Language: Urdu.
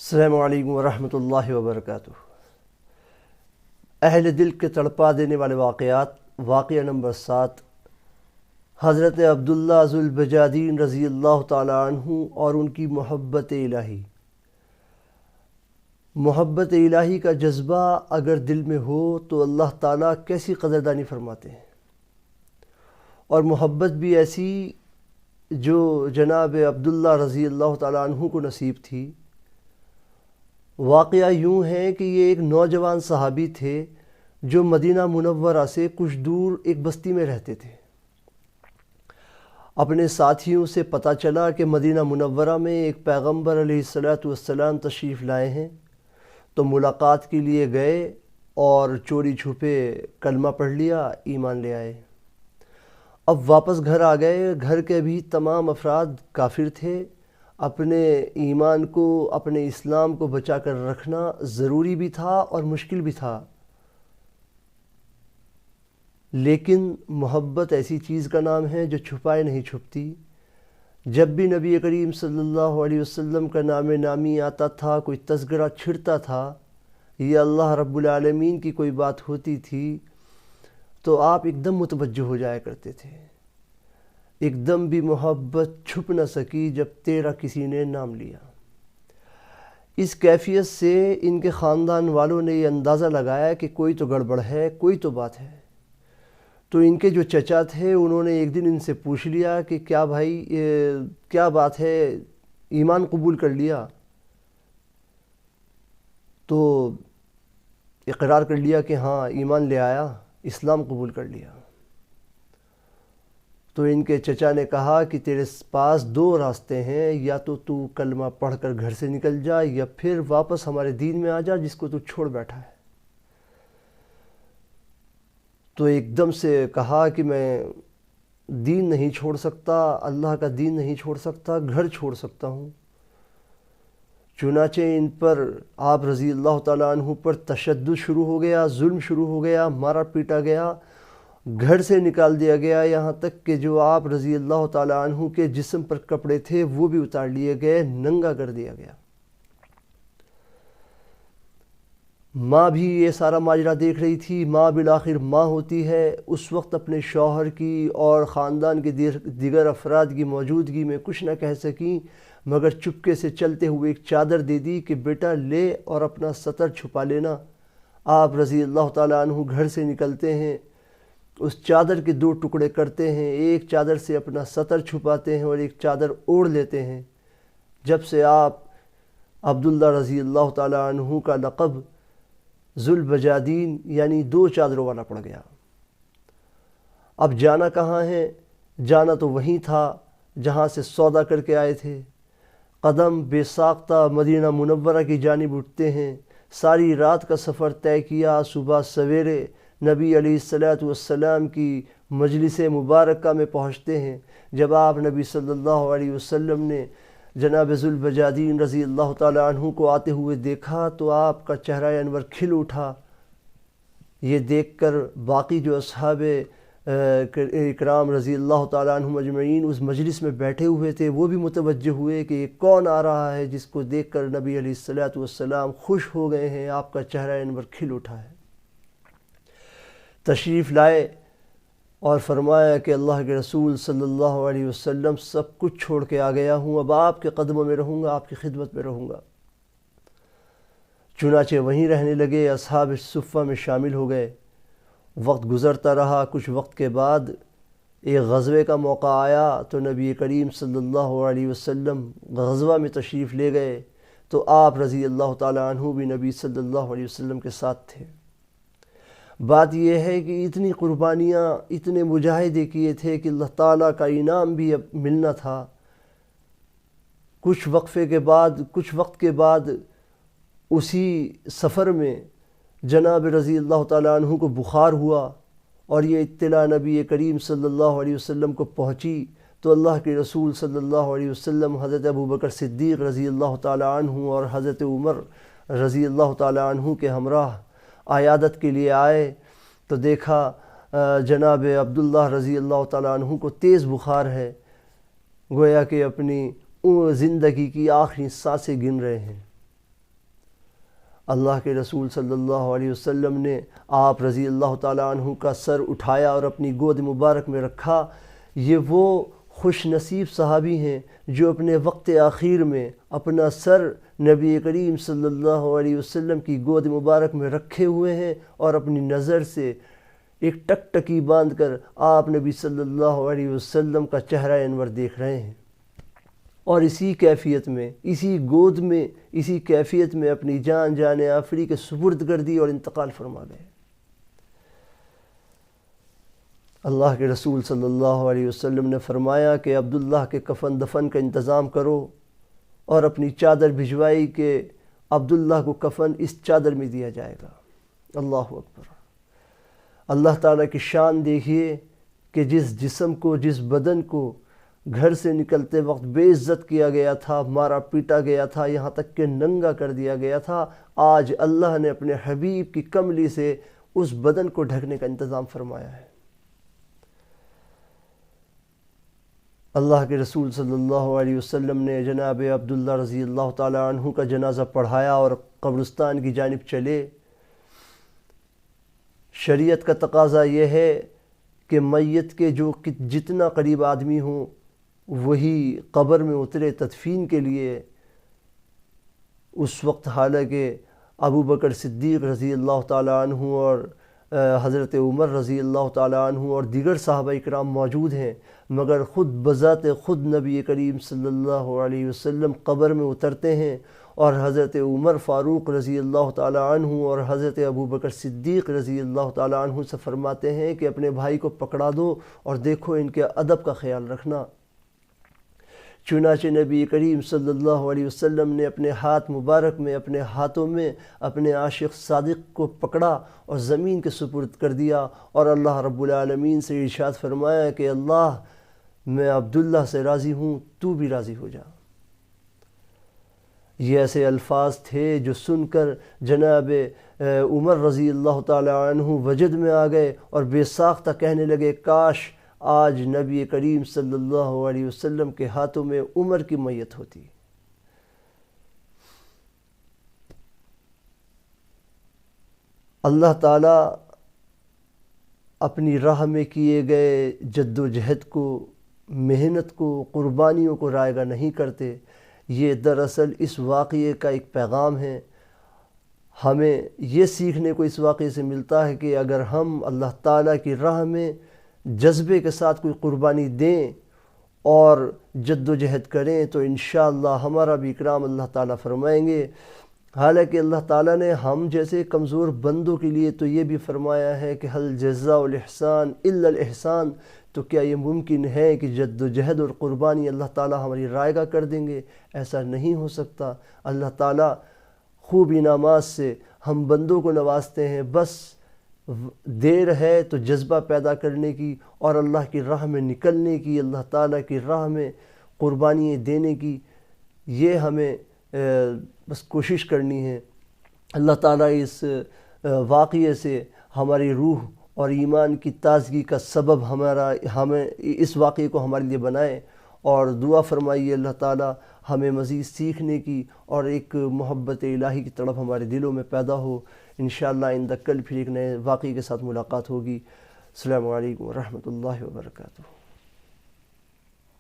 السلام علیکم ورحمۃ اللہ وبرکاتہ۔ اہل دل کے تڑپا دینے والے واقعات۔ واقعہ نمبر 7، حضرت عبداللہ ذو البجادین رضی اللہ تعالیٰ عنہ اور ان کی محبت الہی۔ محبت الہی کا جذبہ اگر دل میں ہو تو اللہ تعالیٰ کیسی قدردانی فرماتے ہیں، اور محبت بھی ایسی جو جناب عبداللہ رضی اللہ تعالیٰ عنہ کو نصیب تھی۔ واقعہ یوں ہے کہ یہ ایک نوجوان صحابی تھے جو مدینہ منورہ سے کچھ دور ایک بستی میں رہتے تھے۔ اپنے ساتھیوں سے پتہ چلا کہ مدینہ منورہ میں ایک پیغمبر علیہ السلام تشریف لائے ہیں، تو ملاقات کے لیے گئے اور چوری چھپے کلمہ پڑھ لیا، ایمان لے آئے۔ اب واپس گھر آ گئے۔ گھر کے بھی تمام افراد کافر تھے۔ اپنے ایمان کو، اپنے اسلام کو بچا کر رکھنا ضروری بھی تھا اور مشکل بھی تھا، لیکن محبت ایسی چیز کا نام ہے جو چھپائے نہیں چھپتی۔ جب بھی نبی کریم صلی اللہ علیہ وسلم کا نام نامی آتا تھا، کوئی تذکرہ چھڑتا تھا یا اللہ رب العالمین کی کوئی بات ہوتی تھی، تو آپ ایک دم متوجہ ہو جایا کرتے تھے۔ ایک دم بھی محبت چھپ نہ سکی جب تیرا کسی نے نام لیا۔ اس کیفیت سے ان کے خاندان والوں نے یہ اندازہ لگایا کہ کوئی تو گڑبڑ ہے، کوئی تو بات ہے۔ تو ان کے جو چچا تھے انہوں نے ایک دن ان سے پوچھ لیا کہ کیا بھائی کیا بات ہے، ایمان قبول کر لیا؟ تو اقرار کر لیا کہ ہاں ایمان لے آیا، اسلام قبول کر لیا۔ تو ان کے چچا نے کہا کہ تیرے پاس دو راستے ہیں، یا تو کلمہ پڑھ کر گھر سے نکل جا، یا پھر واپس ہمارے دین میں آ جا جس کو تو چھوڑ بیٹھا ہے۔ تو ایک دم سے کہا کہ میں دین نہیں چھوڑ سکتا، اللہ کا دین نہیں چھوڑ سکتا، گھر چھوڑ سکتا ہوں۔ چنانچہ ان پر آپ رضی اللہ تعالیٰ عنہ پر تشدد شروع ہو گیا، ظلم شروع ہو گیا، مارا پیٹا گیا، گھر سے نکال دیا گیا، یہاں تک کہ جو آپ رضی اللہ تعالیٰ عنہ کے جسم پر کپڑے تھے وہ بھی اتار لیے گئے، ننگا کر دیا گیا۔ ماں بھی یہ سارا ماجرا دیکھ رہی تھی۔ ماں بالآخر ماں ہوتی ہے، اس وقت اپنے شوہر کی اور خاندان کے دیگر افراد کی موجودگی میں کچھ نہ کہہ سکیں، مگر چپکے سے چلتے ہوئے ایک چادر دے دی کہ بیٹا لے اور اپنا سطر چھپا لینا۔ آپ رضی اللہ تعالیٰ عنہ گھر سے نکلتے ہیں، اس چادر کے دو ٹکڑے کرتے ہیں، ایک چادر سے اپنا سطر چھپاتے ہیں اور ایک چادر اوڑھ لیتے ہیں۔ جب سے آپ عبداللہ رضی اللہ تعالیٰ عنہ کا لقب ذو البجادین یعنی دو چادروں والا پڑ گیا۔ اب جانا کہاں ہے؟ جانا تو وہیں تھا جہاں سے سودا کر کے آئے تھے۔ قدم بے ساختہ مدینہ منورہ کی جانب اٹھتے ہیں۔ ساری رات کا سفر طے کیا، صبح سویرے نبی علیہ السلام کی مجلس مبارکہ میں پہنچتے ہیں۔ جب آپ نبی صلی اللہ علیہ وسلم نے جناب ذو البجادین رضی اللہ تعالیٰ عنہ کو آتے ہوئے دیکھا تو آپ کا چہرہ انور کھل اٹھا۔ یہ دیکھ کر باقی جو اصحاب اکرام رضی اللہ تعالیٰ عنہم اجمعین اس مجلس میں بیٹھے ہوئے تھے، وہ بھی متوجہ ہوئے کہ یہ کون آ رہا ہے جس کو دیکھ کر نبی علیہ السلام خوش ہو گئے ہیں، آپ کا چہرہ انور کھل اٹھا ہے۔ تشریف لائے اور فرمایا کہ اللہ کے رسول صلی اللہ علیہ وسلم سب کچھ چھوڑ کے آ گیا ہوں، اب آپ کے قدموں میں رہوں گا، آپ کی خدمت میں رہوں گا۔ چنانچہ وہیں رہنے لگے، اصحاب صفہ میں شامل ہو گئے۔ وقت گزرتا رہا، کچھ وقت کے بعد ایک غزوے کا موقع آیا تو نبی کریم صلی اللہ علیہ وسلم غزوہ میں تشریف لے گئے، تو آپ رضی اللہ تعالیٰ عنہ بھی نبی صلی اللہ علیہ وسلم کے ساتھ تھے۔ بات یہ ہے کہ اتنی قربانیاں، اتنے مجاہدے کیے تھے کہ اللہ تعالیٰ کا انعام بھی اب ملنا تھا۔ کچھ وقت کے بعد اسی سفر میں جناب رضی اللہ تعالیٰ عنہ کو بخار ہوا، اور یہ اطلاع نبی کریم صلی اللہ علیہ وسلم کو پہنچی، تو اللہ کے رسول صلی اللہ علیہ وسلم حضرت ابوبکر صدیق رضی اللہ تعالیٰ عنہ اور حضرت عمر رضی اللہ تعالیٰ عنہ کے ہمراہ عیادت کے لیے آئے، تو دیکھا جناب عبداللہ رضی اللہ تعالیٰ عنہ کو تیز بخار ہے، گویا کہ اپنی زندگی کی آخری سانسیں گن رہے ہیں۔ اللہ کے رسول صلی اللہ علیہ وسلم نے آپ رضی اللہ تعالیٰ عنہ کا سر اٹھایا اور اپنی گود مبارک میں رکھا۔ یہ وہ خوش نصیب صحابی ہیں جو اپنے وقت آخر میں اپنا سر نبی کریم صلی اللہ علیہ وسلم کی گود مبارک میں رکھے ہوئے ہیں اور اپنی نظر سے ایک ٹکٹکی باندھ کر آپ نبی صلی اللہ علیہ وسلم کا چہرہ انور دیکھ رہے ہیں، اور اسی کیفیت میں، اسی گود میں، اسی کیفیت میں اپنی جان آفری کے سپرد کر دی اور انتقال فرما گئے۔ اللہ کے رسول صلی اللہ علیہ وسلم نے فرمایا کہ عبداللہ کے کفن دفن کا انتظام کرو، اور اپنی چادر بھجوائی کہ عبداللہ کو کفن اس چادر میں دیا جائے گا۔ اللہ اکبر! اللہ تعالیٰ کی شان دیکھیے کہ جس جسم کو، جس بدن کو گھر سے نکلتے وقت بے عزت کیا گیا تھا، مارا پیٹا گیا تھا، یہاں تک کہ ننگا کر دیا گیا تھا، آج اللہ نے اپنے حبیب کی کملی سے اس بدن کو ڈھکنے کا انتظام فرمایا ہے۔ اللہ کے رسول صلی اللہ علیہ وسلم نے جناب عبداللہ رضی اللہ تعالیٰ عنہ کا جنازہ پڑھایا اور قبرستان کی جانب چلے۔ شریعت کا تقاضا یہ ہے کہ میت کے جتنا قریب آدمی ہوں وہی قبر میں اترے تدفین کے لیے۔ اس وقت حالانکہ ابو بکر صدیق رضی اللہ تعالیٰ عنہ اور حضرت عمر رضی اللہ تعالیٰ عنہ اور دیگر صحابہ اکرام موجود ہیں، مگر خود بذات خود نبی کریم صلی اللہ علیہ وسلم قبر میں اترتے ہیں اور حضرت عمر فاروق رضی اللہ تعالیٰ عنہ اور حضرت ابو بکر صدیق رضی اللہ تعالیٰ عنہ سے فرماتے ہیں کہ اپنے بھائی کو پکڑا دو اور دیکھو ان کے ادب کا خیال رکھنا۔ چنانچہ نبی کریم صلی اللہ علیہ وسلم نے اپنے ہاتھ مبارک میں، اپنے ہاتھوں میں اپنے عاشق صادق کو پکڑا اور زمین کے سپرد کر دیا، اور اللہ رب العالمین سے ارشاد فرمایا کہ اللہ، میں عبداللہ سے راضی ہوں، تو بھی راضی ہو جا۔ یہ ایسے الفاظ تھے جو سن کر جناب عمر رضی اللہ تعالیٰ عنہ وجد میں آ گئے اور بے ساختہ کہنے لگے، کاش آج نبی کریم صلی اللہ علیہ وسلم کے ہاتھوں میں عمر کی میت ہوتی۔ اللہ تعالیٰ اپنی راہ میں کیے گئے جد و جہد کو، محنت کو، قربانیوں کو رائگاں نہیں کرتے۔ یہ دراصل اس واقعے کا ایک پیغام ہے۔ ہمیں یہ سیکھنے کو اس واقعے سے ملتا ہے کہ اگر ہم اللہ تعالیٰ کی راہ میں جذبے کے ساتھ کوئی قربانی دیں اور جد و جہد کریں تو انشاءاللہ ہمارا بھی اکرام اللہ تعالیٰ فرمائیں گے۔ حالانکہ اللہ تعالیٰ نے ہم جیسے کمزور بندوں کے لیے تو یہ بھی فرمایا ہے کہ هل جزاء الاحسان الا الاحسان، تو کیا یہ ممکن ہے کہ جد و جہد اور قربانی اللہ تعالیٰ ہماری رائگاں کر دیں گے؟ ایسا نہیں ہو سکتا۔ اللہ تعالیٰ خوب انعامات سے ہم بندوں کو نوازتے ہیں، بس دیر ہے تو جذبہ پیدا کرنے کی اور اللہ کی راہ میں نکلنے کی، اللہ تعالیٰ کی راہ میں قربانیاں دینے کی، یہ ہمیں بس کوشش کرنی ہے۔ اللہ تعالیٰ اس واقعے سے ہماری روح اور ایمان کی تازگی کا سبب ہمیں اس واقعے کو ہمارے لیے بنائے، اور دعا فرمائیے اللہ تعالیٰ ہمیں مزید سیکھنے کی اور ایک محبت الہی کی طرف ہمارے دلوں میں پیدا ہو۔ انشاءاللہ آئندہ کل پھر ایک نئے واقعے کے ساتھ ملاقات ہوگی۔ السلام علیکم ورحمۃ اللہ وبرکاتہ۔